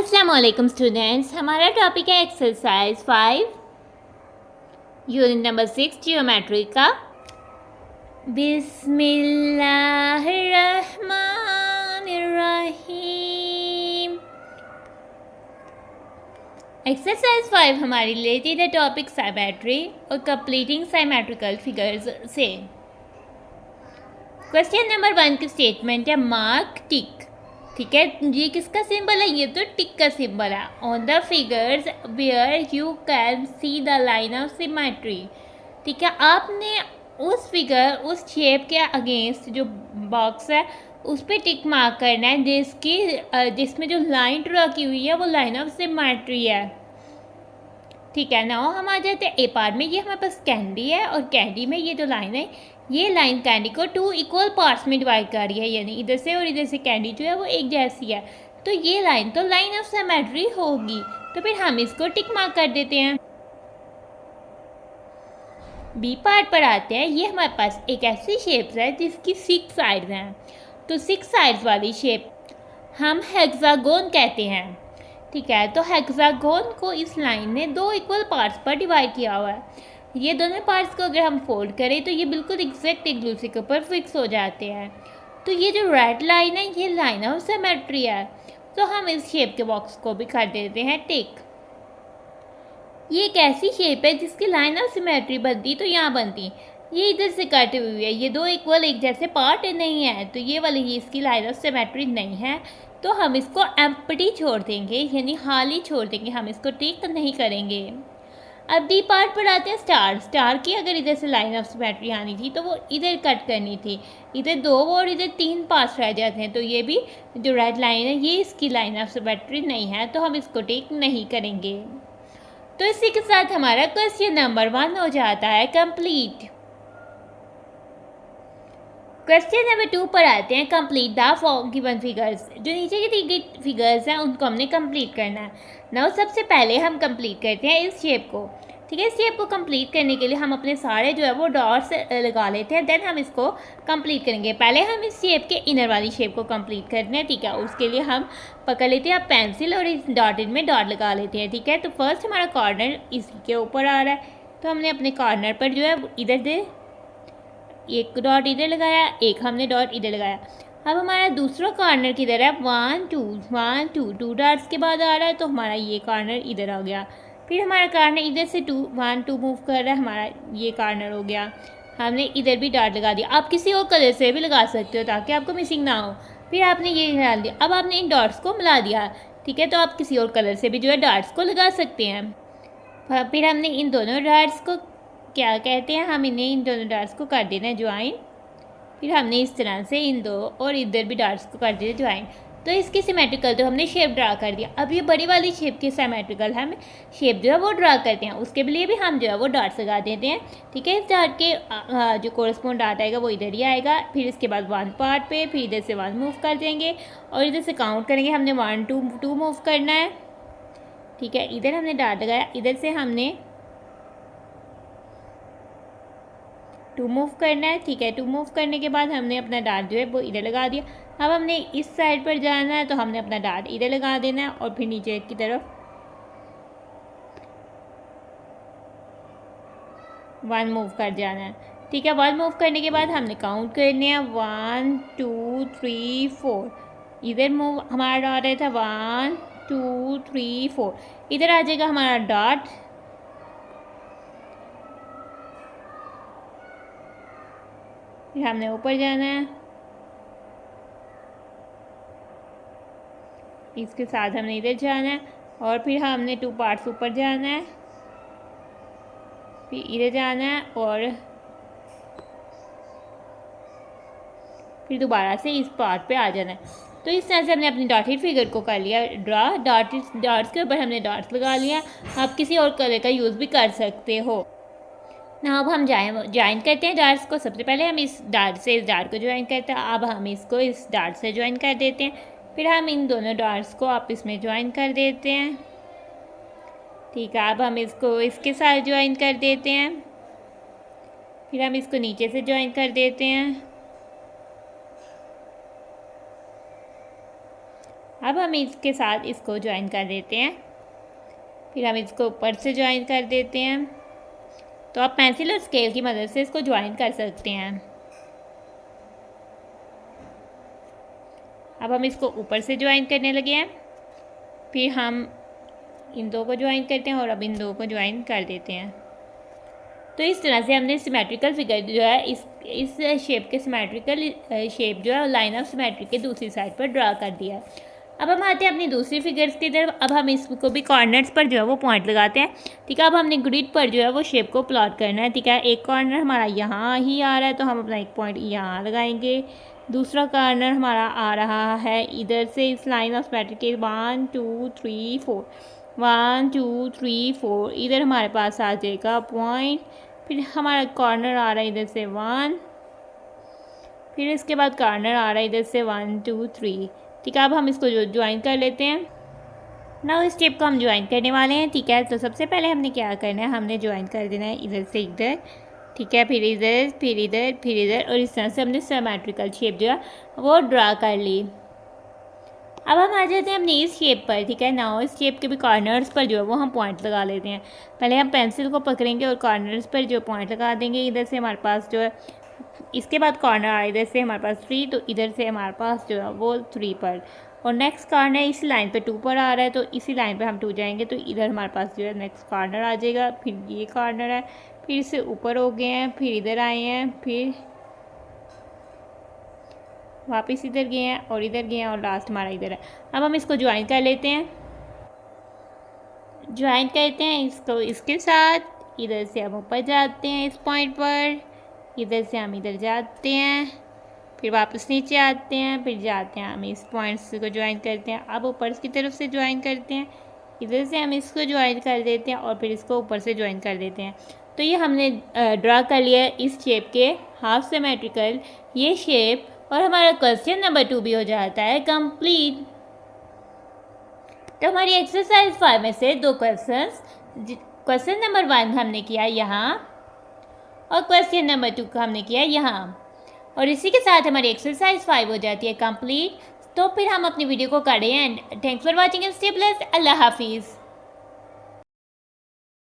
अस्सलाम वालेकुम स्टूडेंट्स। हमारा टॉपिक है एक्सरसाइज 5 यूनिट नंबर 6 जियोमेट्री का। बिस्मिल्लाहिर्रहमानिर्रहीम। एक्सरसाइज 5 हमारी रिलेटेड है टॉपिक साइमेट्री और कंप्लीटिंग साइमेट्रिकल फिगर्स से। क्वेश्चन नंबर 1 की स्टेटमेंट है मार्क टिक। ठीक है, ये किसका सिंबल है? ये तो टिक का सिंबल है। On the figures where you can see the line of symmetry. ठीक है, आपने उस फिगर उस शेप के अगेंस्ट जो बॉक्स है उस पर टिक मार्क करना है जिसमें जो लाइन ड्रॉ की हुई है वो लाइन ऑफ सिमेट्री है। ठीक है, नाउ हम आ जाते हैं ए पार्ट में। ये हमारे पास कैंडी है और कैंडी में ये जो लाइन है, ये लाइन कैंडी को 2 इक्वल पार्ट्स में डिवाइड कर रही है, यानी इधर से और इधर से कैंडी जो है वो एक जैसी है। तो ये लाइन तो लाइन ऑफ सिमेट्री होगी, तो फिर हम इसको टिक मार्क कर देते हैं। बी पार्ट पर आते हैं। ये हमारे पास एक ऐसी शेप है जिसकी 6 साइड्स हैं, तो 6 साइड्स वाली शेप हम हेक्सागोन कहते हैं। ठीक है, तो हेक्सागोन को इस लाइन ने 2 इक्वल पार्ट्स पर डिवाइड किया हुआ है। ये दोनों पार्ट्स को अगर हम फोल्ड करें तो ये बिल्कुल एग्जैक्ट एक दूसरे के ऊपर फिक्स हो जाते हैं। तो ये जो रेड लाइन है ये लाइन ऑफ सिमेट्री है, तो हम इस शेप के बॉक्स को भी कर देते हैं टिक। ये एक ऐसी शेप है जिसकी लाइन ऑफ सिमेट्री बनती तो यहाँ बनती, ये इधर से कट हुई है, ये 2 इक्वल एक जैसे पार्ट नहीं है, तो ये वाली ही इसकी लाइन ऑफ सिमेट्री नहीं है, तो हम इसको एम्प्टी छोड़ देंगे, यानी खाली छोड़ देंगे, हम इसको टिक नहीं करेंगे। अब डी पार्ट पर आते हैं स्टार। स्टार की अगर इधर से लाइन ऑफ सिमेट्री आनी थी तो वो इधर कट करनी थी, इधर 2 और इधर 3 पार्ट्स रह जाते हैं, तो ये भी जो रेड लाइन है ये इसकी लाइन ऑफ सिमेट्री नहीं है, तो हम इसको टिक नहीं करेंगे। तो इसी के साथ हमारा क्वेश्चन नंबर 1 हो जाता है कंप्लीट। क्वेश्चन नंबर 2 पर आते हैं कंप्लीट द गिवन फिगर्स। जो नीचे की दी गई फिगर्स हैं उनको हमने कंप्लीट करना है। नाउ सबसे पहले हम कंप्लीट करते हैं इस शेप को। ठीक है, इस शेप को कंप्लीट करने के लिए हम अपने सारे जो है वो डॉट्स लगा लेते हैं, देन हम इसको कंप्लीट करेंगे। पहले हम इस शेप के इनर वाली शेप को कंप्लीट करते हैं। ठीक है, उसके लिए हम पकड़ लेते हैं पेंसिल और इस डॉटेड में डॉट लगा लेते हैं। ठीक है, तो फर्स्ट हमारा कॉर्नर इसी के ऊपर आ रहा है, तो हमने अपने कॉर्नर पर जो है इधर से एक डॉट इधर लगाया, एक हमने डॉट इधर लगाया। अब हमारा दूसरा कॉर्नर किधर है? 1 2 1 2 2 डॉट्स के बाद आ रहा है, तो हमारा ये कॉर्नर इधर आ गया। फिर हमारा कॉर्नर इधर से 2 1 2 मूव कर रहा है, हमारा ये कॉर्नर हो गया। हमने इधर भी डॉट लगा दिया। आप किसी और कलर से भी लगा सकते हो ताकि आपको मिसिंग ना हो। फिर आपने ये डाल दिया। अब आपने इन डॉट्स को मिला दिया। ठीक है, तो आप किसी और कलर से भी जो है डॉट्स को लगा सकते हैं। फिर हमने इन दोनों डॉट्स को क्या कहते हैं, हम इन्हें इन दोनों डॉट्स को कर देना है ज्वाइन। फिर हमने इस तरह से इन दो और इधर भी डॉट्स को कर दिया ज्वाइन। तो इसकी सिमेट्रिकल तो हमने शेप ड्रा कर दिया। अब ये बड़ी वाली शेप की सिमेट्रिकल हम शेप जो है वो ड्रा करते हैं, उसके लिए भी हम जो है वो डॉट्स लगा देते हैं। ठीक है, इस डॉट के जो कोरस्पॉन्ड डॉट आएगा वो इधर ही आएगा। फिर इसके बाद 1 पार्ट पे फिर इधर से 1 मूव कर देंगे और इधर से काउंट करेंगे, हमने 1 2 2 मूव करना है। ठीक है, इधर हमने डॉट लगाया, इधर से हमने 2 मूव करना है। ठीक है, 2 मूव करने के बाद हमने अपना डॉट जो है वो इधर लगा दिया। अब हमने इस साइड पर जाना है, तो हमने अपना डॉट इधर लगा देना है और फिर नीचे की तरफ 1 मूव कर जाना है। ठीक है, 1 मूव करने के बाद हमने काउंट करने हैं 1 2 3 4। इधर मूव हमारा डॉट आया था 1 2 3 4, इधर आ जाएगा हमारा डॉट। फिर हमने ऊपर जाना है, इसके साथ हमने इधर जाना है और फिर हमने 2 पार्ट्स ऊपर जाना है, फिर इधर जाना है और फिर दोबारा से इस पार्ट पे आ जाना है। तो इस तरह से हमने अपनी डॉटेड फिगर को कर लिया ड्रा। डॉट्स के ऊपर हमने डॉट्स लगा लिया। आप किसी और कलर का यूज़ भी कर सकते हो ना। अब हम ज्वाइन करते हैं डॉट्स को। सबसे पहले हम इस डॉट से इस डॉट को ज्वाइन करते हैं, अब हम इसको इस डॉट से ज्वाइन कर देते हैं। फिर हम इन दोनों डॉट्स को आपस में ज्वाइन कर देते हैं। ठीक है, अब हम इसको इसके साथ ज्वाइन कर देते हैं। फिर हम इसको नीचे से ज्वाइन कर देते हैं। अब हम इसके साथ इसको ज्वाइन कर देते हैं, फिर हम इसको ऊपर से ज्वाइन कर देते हैं। तो आप पेंसिल और स्केल की मदद से इसको ज्वाइन कर सकते हैं। अब हम इसको ऊपर से ज्वाइन करने लगे हैं, फिर हम इन दो को ज्वाइन करते हैं और अब इन दो को ज्वाइन कर देते हैं। तो इस तरह से हमने सिमेट्रिकल फिगर जो है इस शेप के सिमेट्रिकल शेप जो है लाइन ऑफ सिमेट्री के दूसरी साइड पर ड्रा कर दिया है। अब हम आते हैं अपनी दूसरी फिगर्स की तरफ। अब हम इसको भी कॉर्नर्स पर जो है वो पॉइंट लगाते हैं, ठीक है। अब हमने ग्रिड पर जो है वो शेप को प्लॉट करना है, ठीक है। एक कॉर्नर हमारा यहाँ ही आ रहा है तो हम अपना एक पॉइंट यहाँ लगाएंगे। दूसरा कॉर्नर हमारा आ रहा है इधर से इस लाइन ऑफ सिमेट्री के 1 2 3 4 1 2 3 4 इधर हमारे पास आ जाएगा पॉइंट। फिर हमारा कॉर्नर आ रहा है इधर से 1, फिर इसके बाद कॉर्नर आ रहा है इधर से 1 2 3, ठीक है। अब हम इसको ज्वाइन कर लेते हैं। नाउ इस स्टेप को हम ज्वाइन करने वाले हैं, ठीक है। तो सबसे पहले हमने क्या करना है, हमने ज्वाइन कर देना है इधर से इधर, ठीक है। फिर इधर, फिर इधर, फिर इधर, और इस तरह से हमने सिमेट्रिकल शेप जो है वो ड्रा कर ली। अब हम आ जाते हैं अपनी इस शेप पर, ठीक है। नाउ इस शेप के भी कॉर्नर्स पर जो है वो हम पॉइंट लगा लेते हैं। पहले हम पेंसिल को पकड़ेंगे और कॉर्नर्स पर जो पॉइंट लगा देंगे। इधर से हमारे पास जो है, इसके बाद कॉर्नर आ इधर से हमारे पास 3, तो इधर से हमारे पास जो है वो 3 पर, और नेक्स्ट कॉर्नर इसी लाइन पे 2 पर आ रहा है तो इसी लाइन पे हम 2 जाएंगे तो इधर हमारे पास जो है नेक्स्ट कॉर्नर आ जाएगा। फिर ये कॉर्नर है, फिर इससे ऊपर हो गए हैं, फिर इधर आए हैं, फिर वापस इधर गए हैं और इधर गए हैं और लास्ट हमारा इधर है। अब हम इसको ज्वाइन कर लेते हैं, ज्वाइन करते हैं इसको इसके साथ। इधर से हम ऊपर जाते हैं इस पॉइंट पर, इधर से हम इधर जाते हैं, फिर वापस नीचे आते हैं, फिर जाते हैं हम इस पॉइंट्स को ज्वाइन करते हैं। अब ऊपर की तरफ से ज्वाइन करते हैं, इधर से हम इसको ज्वाइन कर देते हैं और फिर इसको ऊपर से ज्वाइन कर देते हैं। तो ये हमने ड्रा कर लिया है इस शेप के हाफ सिमेट्रिकल ये शेप, और हमारा क्वेश्चन नंबर 2 भी हो जाता है कंप्लीट। तो हमारी एक्सरसाइज 5 में से 2 क्वेश्चंस, क्वेश्चन नंबर 1 हमने किया यहाँ और क्वेश्चन नंबर 2 का हमने किया यहाँ, और इसी के साथ हमारी एक्सरसाइज 5 हो जाती है कंप्लीट। तो फिर हम अपनी वीडियो को करें and thanks for watching and stay blessed. Allah हाफिज़।